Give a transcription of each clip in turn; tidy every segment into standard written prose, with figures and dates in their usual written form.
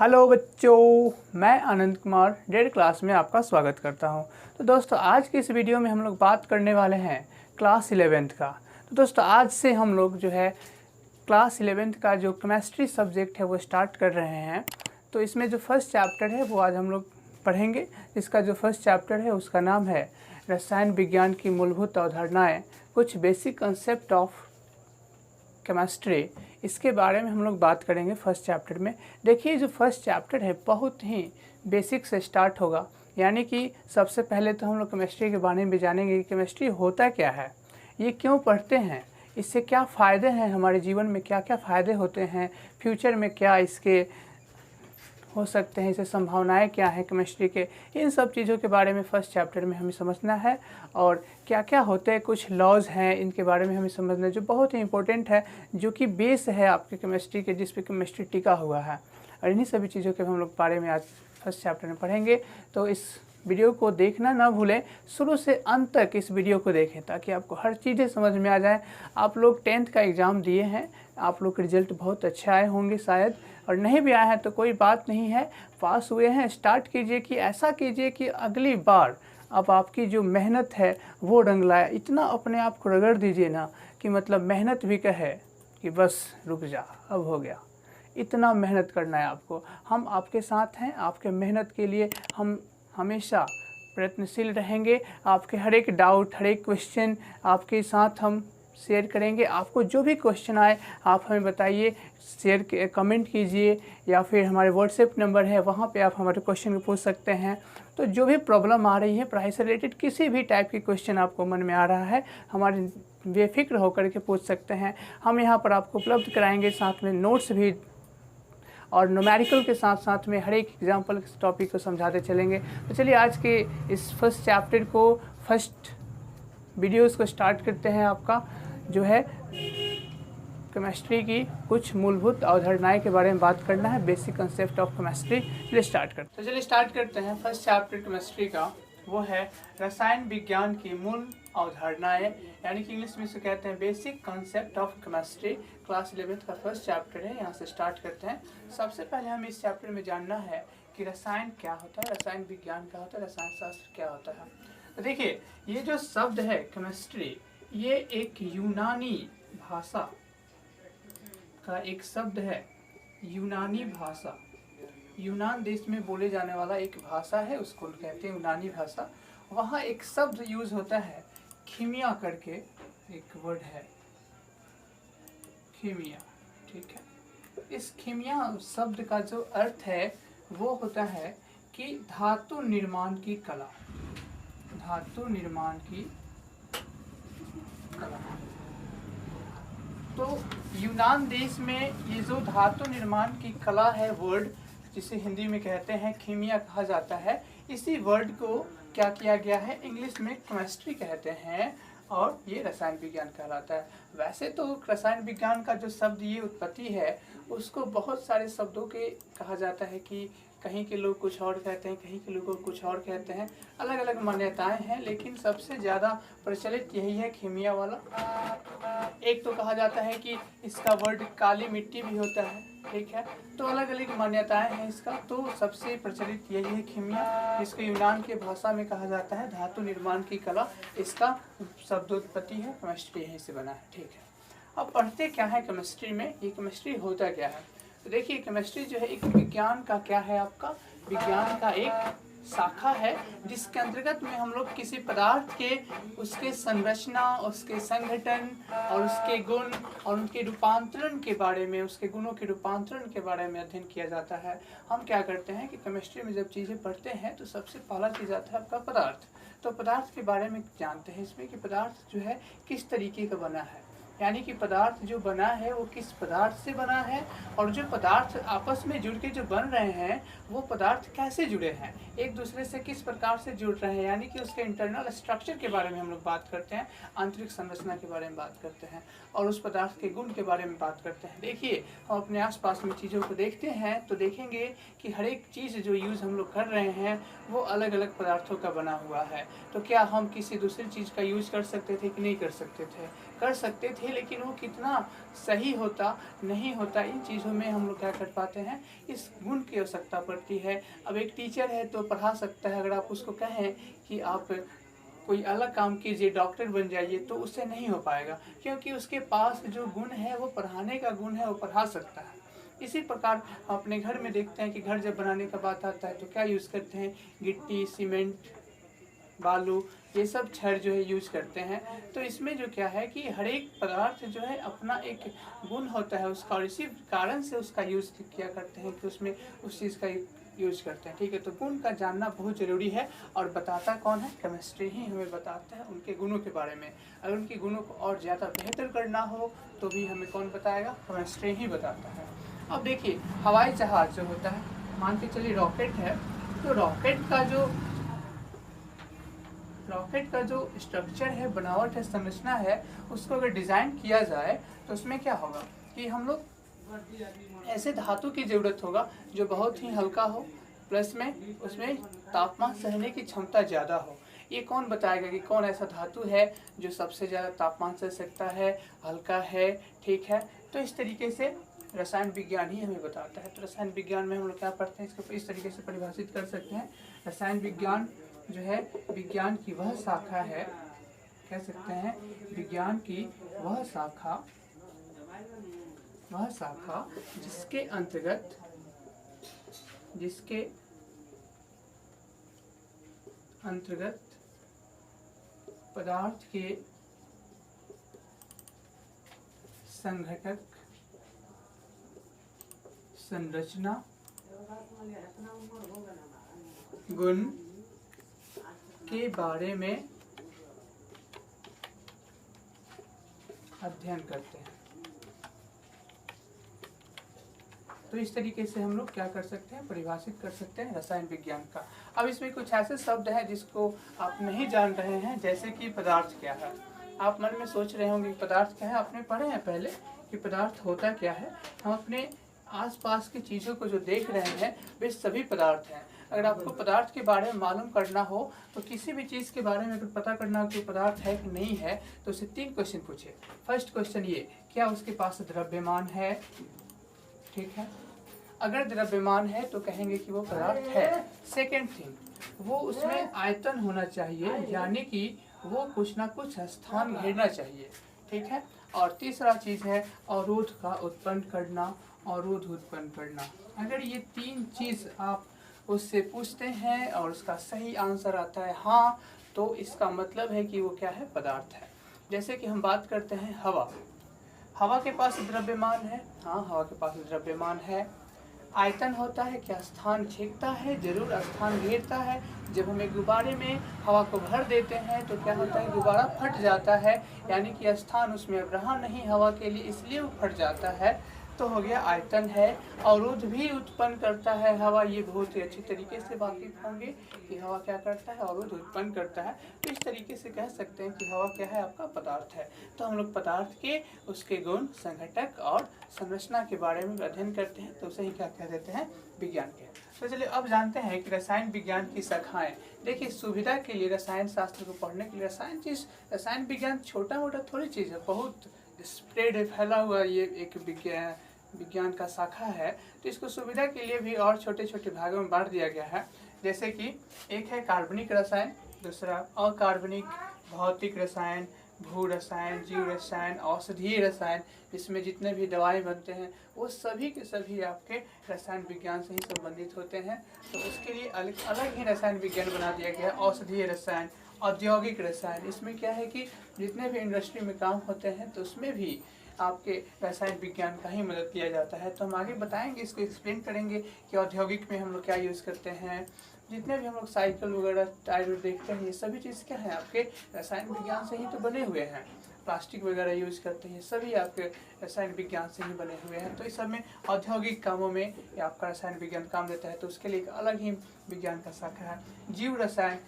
Hello बच्चों, मैं आनंद कुमार डेढ़ क्लास में आपका स्वागत करता हूं। तो दोस्तों, आज की इस वीडियो में हम लोग बात करने वाले हैं क्लास 11th का। तो दोस्तों, आज से हम लोग जो है क्लास 11th का जो केमिस्ट्री सब्जेक्ट है वो स्टार्ट कर रहे हैं। तो इसमें जो फर्स्ट चैप्टर है वो आज हम लोग पढ़ेंगे। इसका जो फर्स्ट चैप्टर है उसका नाम है रसायन विज्ञान की मूलभूत अवधारणाएँ, कुछ बेसिक कंसेप्ट ऑफ केमिस्ट्री। इसके बारे में हम लोग बात करेंगे फर्स्ट चैप्टर में। देखिए, जो फर्स्ट चैप्टर है बहुत ही बेसिक से स्टार्ट होगा, यानी कि सबसे पहले तो हम लोग केमिस्ट्री के बारे में जानेंगे कि केमिस्ट्री होता क्या है, ये क्यों पढ़ते हैं, इससे क्या फ़ायदे हैं, हमारे जीवन में क्या क्या फ़ायदे होते हैं, फ्यूचर में क्या इसके हो सकते हैं, इसे संभावनाएं क्या हैं केमिस्ट्री के। इन सब चीज़ों के बारे में फ़र्स्ट चैप्टर में हमें समझना है। और क्या क्या होते हैं, कुछ लॉज हैं, इनके बारे में हमें समझना है जो बहुत ही इंपॉर्टेंट है, जो कि बेस है आपके केमिस्ट्री के, जिस पे केमिस्ट्री टिका हुआ है। और इन्हीं सभी चीज़ों के हम लोग बारे में आज फर्स्ट चैप्टर में पढ़ेंगे। तो इस वीडियो को देखना ना भूलें, शुरू से अंत तक इस वीडियो को देखें ताकि आपको हर चीज़ें समझ में आ जाए। आप लोग 10th का एग्ज़ाम दिए हैं, आप लोग के रिजल्ट बहुत अच्छे आए होंगे शायद, और नहीं भी आए हैं तो कोई बात नहीं है, पास हुए हैं। स्टार्ट कीजिए कि ऐसा कीजिए कि अगली बार अब आपकी जो मेहनत है वो रंग लाए। इतना अपने आप को रगड़ दीजिए ना कि मतलब मेहनत भी कहे कि बस रुक जा, अब हो गया। इतना मेहनत करना है आपको। हम आपके साथ हैं, आपके मेहनत के लिए हम हमेशा प्रयत्नशील रहेंगे। आपके हर एक डाउट, हर एक क्वेश्चन आपके साथ हम शेयर करेंगे। आपको जो भी क्वेश्चन आए आप हमें बताइए, शेयर कमेंट कीजिए, या फिर हमारे व्हाट्सएप नंबर है वहाँ पे आप हमारे क्वेश्चन को पूछ सकते हैं। तो जो भी प्रॉब्लम आ रही है पढ़ाई से रिलेटेड, किसी भी टाइप की क्वेश्चन आपको मन में आ रहा है, हमारे बेफिक्र होकर के पूछ सकते हैं। हम यहाँ पर आपको उपलब्ध कराएंगे, साथ में नोट्स भी, और न्यूमेरिकल के साथ साथ में हर एक एग्जाम्पल टॉपिक को समझाते चलेंगे। तो चलिए आज के इस फर्स्ट चैप्टर को, फर्स्ट वीडियोस को स्टार्ट करते हैं। आपका जो है केमिस्ट्री की कुछ मूलभूत अवधारणाएं के बारे में बात करना है, बेसिक कंसेप्ट ऑफ केमिस्ट्री। चलिए स्टार्ट करते हैं। तो चलिए स्टार्ट करते हैं। फर्स्ट चैप्टर केमिस्ट्री का वो है रसायन विज्ञान की मूल अवधारणाएं, यानी कि इंग्लिश में इसे कहते हैं basic concept of chemistry. Class 11th का फर्स्ट चैप्टर है, यहाँ से स्टार्ट करते हैं। सबसे पहले हमें इस चैप्टर में जानना है कि रसायन क्या होता है, रसायन विज्ञान क्या होता है, रसायन शास्त्र क्या होता है। तो देखिए, ये जो शब्द है केमिस्ट्री, ये एक यूनानी भाषा का एक शब्द है। यूनानी भाषा, यूनान देश में बोले जाने वाला एक भाषा है, उसको कहते हैं यूनानी भाषा। वहाँ एक शब्द यूज होता है कीमिया करके, एक वर्ड है कीमिया, ठीक है। इस कीमिया शब्द का जो अर्थ है वो होता है कि धातु निर्माण की कला, धातु निर्माण की कला। तो यूनान देश में ये जो धातु निर्माण की कला है, वर्ड जिसे हिंदी में कहते हैं कीमिया कहा जाता है, इसी वर्ड को क्या किया गया है, इंग्लिश में केमिस्ट्री कहते हैं, और ये रसायन विज्ञान कहलाता है। वैसे तो रसायन विज्ञान का जो शब्द ये उत्पत्ति है उसको बहुत सारे शब्दों के कहा जाता है कि कहीं के लोग कुछ और कहते हैं, कहीं के लोग कुछ और कहते हैं, अलग अलग मान्यताएं हैं, लेकिन सबसे ज़्यादा प्रचलित यही है कीमिया वाला। एक तो कहा जाता है कि इसका वर्ड काली मिट्टी भी होता है, ठीक है। तो अलग अलग मान्यताएं हैं इसका, तो सबसे प्रचलित यही है कीमिया, जिसको यूनान के भाषा में कहा जाता है धातु निर्माण की कला। इसका शब्दोत्पत्ति है, केमिस्ट्री यहीं से बना है, ठीक है। अब पढ़ते क्या है केमिस्ट्री में, ये केमिस्ट्री होता क्या है। तो देखिए, केमिस्ट्री जो है एक विज्ञान का क्या है, आपका विज्ञान का एक शाखा है, जिसके अंतर्गत में हम लोग किसी पदार्थ के, उसके संरचना, उसके संगठन और उसके गुण और उनके रूपांतरण के बारे में, उसके गुणों के रूपांतरण के बारे में अध्ययन किया जाता है। हम क्या करते हैं कि केमिस्ट्री में जब चीज़ें पढ़ते हैं तो सबसे पहला चीज़ आता है आपका पदार्थ। तो पदार्थ के बारे में जानते हैं इसमें कि पदार्थ जो है किस तरीके का बना है, यानी कि पदार्थ जो बना है वो किस पदार्थ से बना है, और जो पदार्थ आपस में जुड़ के जो बन रहे हैं वो पदार्थ कैसे जुड़े हैं, एक दूसरे से किस प्रकार से जुड़ रहे हैं, यानी कि उसके इंटरनल स्ट्रक्चर के बारे में हम लोग बात करते हैं, आंतरिक संरचना के बारे में बात करते हैं, और उस पदार्थ के गुण के बारे में बात करते हैं। देखिए, हम अपने आसपास में चीज़ों को देखते हैं तो देखेंगे कि हर एक चीज़ जो यूज़ हम लोग कर रहे हैं वो अलग अलग पदार्थों का बना हुआ है। तो क्या हम किसी दूसरी चीज़ का यूज़ कर सकते थे कि नहीं कर सकते थे, कर सकते थे, लेकिन वो कितना सही होता नहीं होता, इन चीज़ों में हम लोग क्या कर पाते हैं, इस गुण की आवश्यकता पड़ती है। अब एक टीचर है तो पढ़ा सकता है, अगर आप उसको कहें कि आप कोई अलग काम कीजिए, डॉक्टर बन जाइए, तो उससे नहीं हो पाएगा, क्योंकि उसके पास जो गुण है वो पढ़ाने का गुण है, वो पढ़ा सकता है। इसी प्रकार अपने घर में देखते हैं कि घर जब बनाने का बात आता है तो क्या यूज़ करते हैं, गिट्टी, सीमेंट, बालू, ये सब छड़ जो है यूज करते हैं। तो इसमें जो क्या है कि हर एक पदार्थ जो है अपना एक गुण होता है उसका, और इसी कारण से उसका यूज किया करते हैं कि उसमें उस चीज़ का यूज करते हैं। ठीक है, तो गुण का जानना बहुत ज़रूरी है, और बताता कौन है, केमिस्ट्री ही हमें बताता है उनके गुणों के बारे में। अगर उनके गुणों को और ज़्यादा बेहतर करना हो तो भी हमें कौन बताएगा, केमिस्ट्री ही बताता है। अब देखिए, हवाई जहाज़ जो होता है, मान के चलिए रॉकेट है, तो रॉकेट का जो स्ट्रक्चर है, बनावट है, संरचना है, उसको अगर डिज़ाइन किया जाए तो उसमें क्या होगा कि हम लोग ऐसे धातु की ज़रूरत होगा जो बहुत ही हल्का हो, प्लस में उसमें तापमान सहने की क्षमता ज़्यादा हो। ये कौन बताएगा कि कौन ऐसा धातु है जो सबसे ज़्यादा तापमान सह सकता है, हल्का है, ठीक है। तो इस तरीके से रसायन विज्ञान ही हमें बताता है। तो रसायन विज्ञान में हम लोग क्या पढ़ते हैं, इसको इस तरीके से परिभाषित कर सकते हैं। रसायन विज्ञान जो है विज्ञान की वह शाखा है, कह सकते हैं विज्ञान की वह शाखा जिसके अंतर्गत पदार्थ के संघटक, संरचना, गुण के बारे में अध्ययन करते हैं। तो इस तरीके से हम लोग क्या कर सकते हैं, परिभाषित कर सकते हैं रसायन विज्ञान का। अब इसमें कुछ ऐसे शब्द हैं जिसको आप नहीं जान रहे हैं, जैसे कि पदार्थ क्या है। आप मन में सोच रहे होंगे कि पदार्थ क्या है, आपने पढ़े हैं पहले कि पदार्थ होता क्या है। हम अपने आसपास की चीज़ों को जो देख रहे हैं वे सभी पदार्थ हैं। अगर आपको पदार्थ के बारे में मालूम करना हो तो किसी भी चीज़ के बारे में अगर पता करना हो कि पदार्थ है कि नहीं है, तो उससे 3 क्वेश्चन पूछे। फर्स्ट क्वेश्चन ये, क्या उसके पास द्रव्यमान है, ठीक है। अगर द्रव्यमान है तो कहेंगे कि वो पदार्थ है। सेकेंड थिंग, वो उसमें आयतन होना चाहिए, यानी कि वो कुछ ना कुछ स्थान घेरना चाहिए, ठीक है। और तीसरा चीज़ है अवरोध का उत्पन्न करना, अवरोध उत्पन्न करना। अगर ये 3 चीज़ आप उससे पूछते हैं और उसका सही आंसर आता है हाँ, तो इसका मतलब है कि वो क्या है, पदार्थ है। जैसे कि हम बात करते हैं हवा के पास द्रव्यमान है, हाँ हवा के पास द्रव्यमान है। आयतन होता है, क्या स्थान घेरता है, जरूर स्थान घेरता है। जब हम एक गुब्बारे में हवा को भर देते हैं तो क्या होता है, गुब्बारा फट जाता है, यानी कि स्थान उसमें अब रहा नहीं हवा के लिए, इसलिए वो फट जाता है। तो हो गया आयतन है। अवरोध भी उत्पन्न करता है हवा, ये बहुत ही अच्छी तरीके से वाकिफ होंगे कि हवा क्या करता है, अवरोध उत्पन्न करता है। तो इस तरीके से कह सकते हैं कि हवा क्या है, आपका पदार्थ है। तो हम लोग पदार्थ के उसके गुण, संघटक और संरचना के बारे में अध्ययन करते हैं, तो उसे ही क्या कह देते हैं, विज्ञान के। तो चलिए अब जानते हैं कि रसायन विज्ञान की शाखाएं। देखिए, सुविधा के लिए रसायन शास्त्र को पढ़ने के लिए रसायन विज्ञान छोटा मोटा थोड़ी चीज़ है, बहुत स्प्रेड है, फैला हुआ ये एक विज्ञान का शाखा है। तो इसको सुविधा के लिए भी और छोटे छोटे भागों में बांट दिया गया है। जैसे कि एक है कार्बनिक रसायन, दूसरा अकार्बनिक, भौतिक रसायन, भू रसायन, जीव रसायन, औषधीय रसायन, जिसमें जितने भी दवाएं बनते हैं वो सभी के सभी आपके रसायन विज्ञान से ही संबंधित होते हैं। तो उसके लिए अलग ही रसायन विज्ञान बना दिया गया है। औषधीय रसायन, औद्योगिक रसायन, इसमें क्या है कि जितने भी इंडस्ट्री में काम होते हैं तो उसमें भी आपके रसायन विज्ञान का ही मदद लिया जाता है। तो हम आगे बताएंगे, इसको एक्सप्लेन करेंगे कि औद्योगिक में हम लोग क्या यूज़ करते हैं। जितने भी हम लोग साइकिल वगैरह टायर देखते हैं, ये सभी चीज़ क्या है, आपके रसायन विज्ञान से ही तो बने हुए हैं। प्लास्टिक वगैरह यूज़ करते हैं, सभी आपके रसायन विज्ञान से ही बने हुए हैं। तो इस सब में औद्योगिक कामों में ये आपका रसायन विज्ञान काम देता है। तो उसके लिए एक अलग ही विज्ञान का शाखा है। जीव रसायन,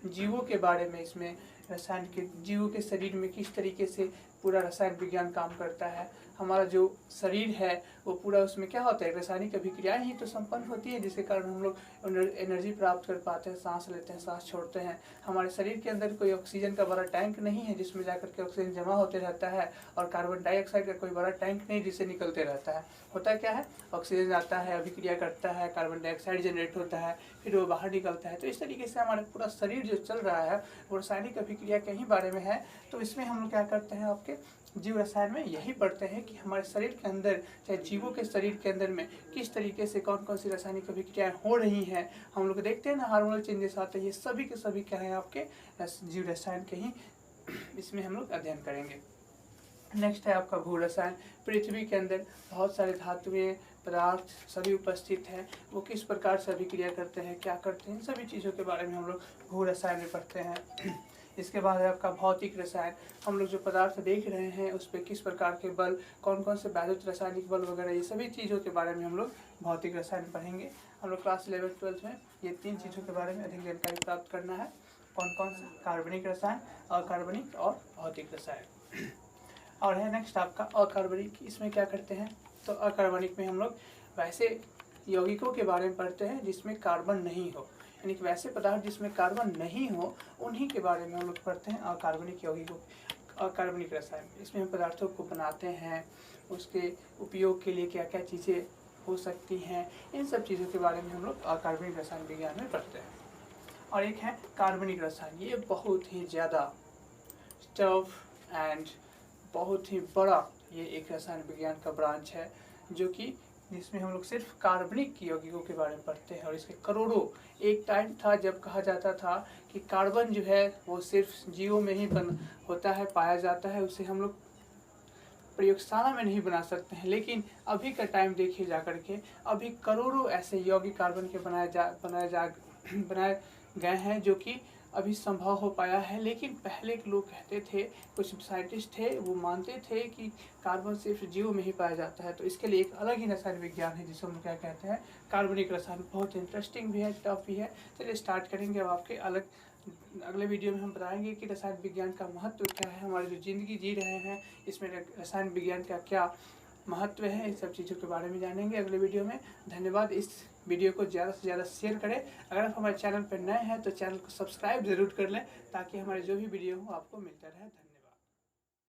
जीवों के बारे में, इसमें रसायन के जीवों के शरीर में किस तरीके से पूरा रसायन विज्ञान काम करता है। हमारा जो शरीर है वो पूरा उसमें क्या होता है, रासायनिक अभिक्रियाएं ही तो संपन्न होती है, जिसके कारण हम लोग एनर्जी प्राप्त कर पाते हैं, सांस लेते हैं, सांस छोड़ते हैं। हमारे शरीर के अंदर कोई ऑक्सीजन का बड़ा टैंक नहीं है जिसमें जाकर के ऑक्सीजन जमा होते रहता है, और कार्बन डाइऑक्साइड का कोई बड़ा टैंक नहीं जिससे निकलते रहता है। होता क्या है, ऑक्सीजन आता है, अभिक्रिया करता है, कार्बन डाइऑक्साइड जनरेट होता है, फिर वो बाहर निकलता है। तो इस तरीके से हमारा पूरा शरीर जो चल रहा है वो रासायनिक अभिक्रिया के ही बारे में है। तो इसमें हम लोग क्या करते हैं, आपके जीव रसायन में यही पढ़ते हैं कि हमारे शरीर के अंदर, चाहे जीवों के शरीर के अंदर में किस तरीके से कौन कौन सी रासायनिक अभिक्रियाएं हो रही हैं। हम लोग देखते हैं ना, हार्मोनल चेंजेस आते हैं, ये सभी के सभी क्या है आपके जीव रसायन के ही इसमें हम लोग अध्ययन करेंगे। नेक्स्ट है आपका भू रसायन। पृथ्वी के अंदर बहुत सारे धातुएं पदार्थ सभी उपस्थित हैं, वो किस प्रकार से अभिक्रिया करते हैं, क्या करते हैं, इन सभी चीज़ों के बारे में हम लोग भू रसायन में पढ़ते हैं। इसके बाद है आपका भौतिक रसायन। हम लोग जो पदार्थ देख रहे हैं उस पर किस प्रकार के बल, कौन कौन से वैद्युत रासायनिक बल वगैरह, ये सभी चीज़ों के बारे में हम लोग भौतिक रसायन पढ़ेंगे। हम लोग क्लास 11-12 में ये 3 चीज़ों के बारे में अधिक जानकारी प्राप्त करना है। कौन कौन से, कार्बनिक रसायन, अकार्बनिक और भौतिक रसायन। और है नेक्स्ट आपका अकार्बनिक। इसमें क्या करते हैं, तो अकार्बनिक में हम लोग वैसे यौगिकों के बारे में पढ़ते हैं जिसमें कार्बन नहीं हो, यानी कि वैसे पदार्थ जिसमें कार्बन नहीं हो उन्हीं के बारे में हम लोग पढ़ते हैं अकार्बनिक यौगिकों, अकार्बनिक रसायन। इसमें हम पदार्थों को बनाते हैं, उसके उपयोग के लिए क्या क्या चीज़ें हो सकती हैं, इन सब चीज़ों के बारे में हम लोग अकार्बनिक रसायन विज्ञान में पढ़ते हैं। और एक है कार्बनिक रसायन। ये बहुत ही ज़्यादा टफ एंड बहुत ही बड़ा ये एक रसायन विज्ञान का ब्रांच है, जो कि जिसमें हम लोग सिर्फ कार्बनिक यौगिकों के बारे में पढ़ते हैं। और इसके करोड़ों, एक टाइम था जब कहा जाता था कि कार्बन जो है वो सिर्फ जीवों में ही होता है, पाया जाता है, उसे हम लोग प्रयोगशाला में नहीं बना सकते हैं। लेकिन अभी का टाइम देखिए जा करके, अभी करोड़ों ऐसे यौगिक कार्बन के बनाए गए हैं जो कि अभी संभव हो पाया है। लेकिन पहले के लोग कहते थे, कुछ साइंटिस्ट थे, वो मानते थे कि कार्बन सिर्फ जीव में ही पाया जाता है। तो इसके लिए एक अलग ही रसायन विज्ञान है जिसे हम क्या कहते हैं, कार्बनिक रसायन। बहुत इंटरेस्टिंग भी है, टफ भी है। चलिए स्टार्ट करेंगे। अब आपके अगले वीडियो में हम बताएंगे कि रसायन विज्ञान का महत्व क्या है, हमारी जो ज़िंदगी जी रहे हैं इसमें रसायन विज्ञान का क्या महत्व है, इन सब चीज़ों के बारे में जानेंगे अगले वीडियो में। धन्यवाद। इस वीडियो को ज़्यादा से ज़्यादा शेयर करें। अगर आप हमारे चैनल पर नए हैं तो चैनल को सब्सक्राइब ज़रूर कर लें, ताकि हमारे जो भी वीडियो हो आपको मिलता रहे। धन्यवाद।